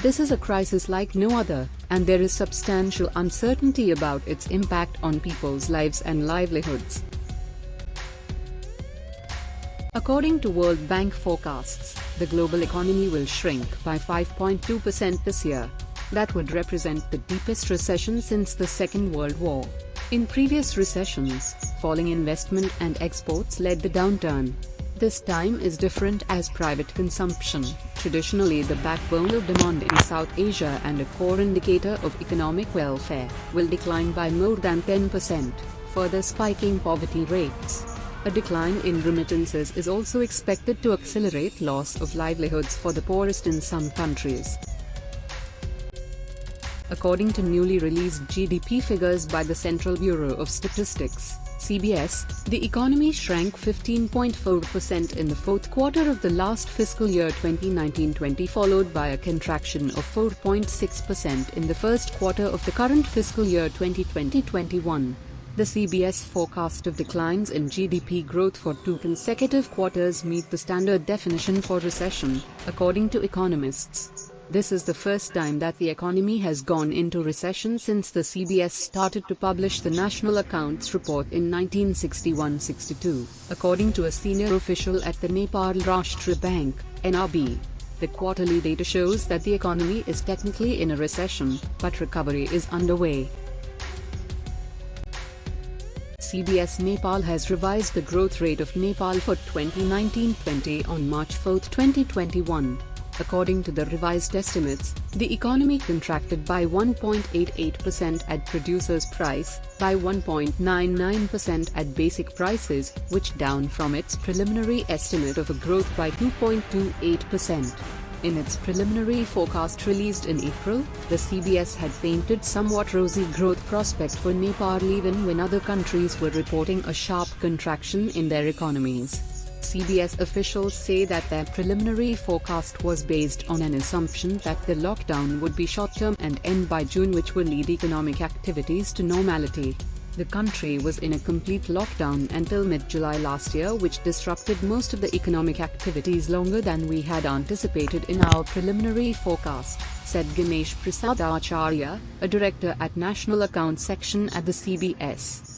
This is a crisis like no other, and there is substantial uncertainty about its impact on people's lives and livelihoods. According to World Bank forecasts, the global economy will shrink by 5.2% this year. That would represent the deepest recession since the Second World War. In previous recessions, falling investment and exports led the downturn. This time is different as private consumption, traditionally the backbone of demand in South Asia and a core indicator of economic welfare, will decline by more than 10%, further spiking poverty rates. A decline in remittances is also expected to accelerate loss of livelihoods for the poorest in some countries. According to newly released GDP figures by the Central Bureau of Statistics, CBS, the economy shrank 15.4% in the fourth quarter of the last fiscal year 2019-20, followed by a contraction of 4.6% in the first quarter of the current fiscal year 2020-21. The CBS forecast of declines in GDP growth for 2 consecutive quarters meet the standard definition for recession, according to economists. This is the first time that the economy has gone into recession since the CBS started to publish the National Accounts Report in 1961-62, according to a senior official at the Nepal Rastra Bank, NRB. The quarterly data shows that the economy is technically in a recession, but recovery is underway. CBS Nepal has revised the growth rate of Nepal for 2019-20 on March 4, 2021. According to the revised estimates, the economy contracted by 1.88% at producer's price, by 1.99% at basic prices, which down from its preliminary estimate of a growth by 2.28%. In its preliminary forecast released in April, the CBS had painted somewhat rosy growth prospect for Nepal even when other countries were reporting a sharp contraction in their economies. CBS officials say that their preliminary forecast was based on an assumption that the lockdown would be short-term and end by June, which would lead economic activities to normality. The country was in a complete lockdown until mid-July last year, which disrupted most of the economic activities longer than we had anticipated in our preliminary forecast, said Ganesh Prasad Acharya, a director at National Accounts Section at the CBS.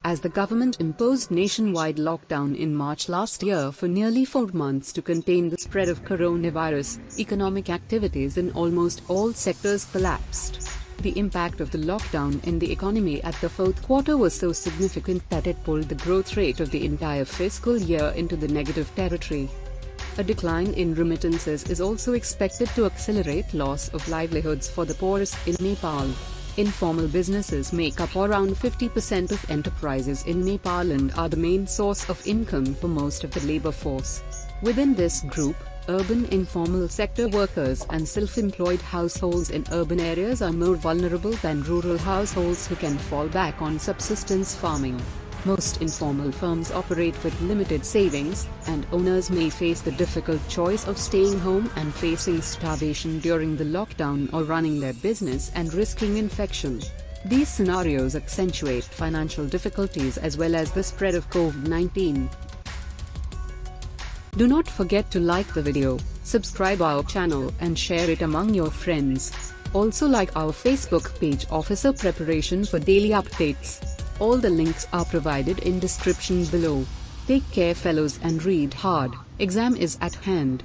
As the government imposed nationwide lockdown in March last year for nearly 4 months to contain the spread of coronavirus, economic activities in almost all sectors collapsed. The impact of the lockdown in the economy at the fourth quarter was so significant that it pulled the growth rate of the entire fiscal year into the negative territory. A decline in remittances is also expected to accelerate loss of livelihoods for the poorest in Nepal. Informal businesses make up around 50% of enterprises in Nepal and are the main source of income for most of the labor force. Within this group, urban informal sector workers and self-employed households in urban areas are more vulnerable than rural households who can fall back on subsistence farming. Most informal firms operate with limited savings, and owners may face the difficult choice of staying home and facing starvation during the lockdown or running their business and risking infection. These scenarios accentuate financial difficulties as well as the spread of COVID-19. Do not forget to like the video, subscribe our channel and share it among your friends. Also like our Facebook page Officer Preparation for daily updates. All the links are provided in description below. Take care fellows and read hard, exam is at hand.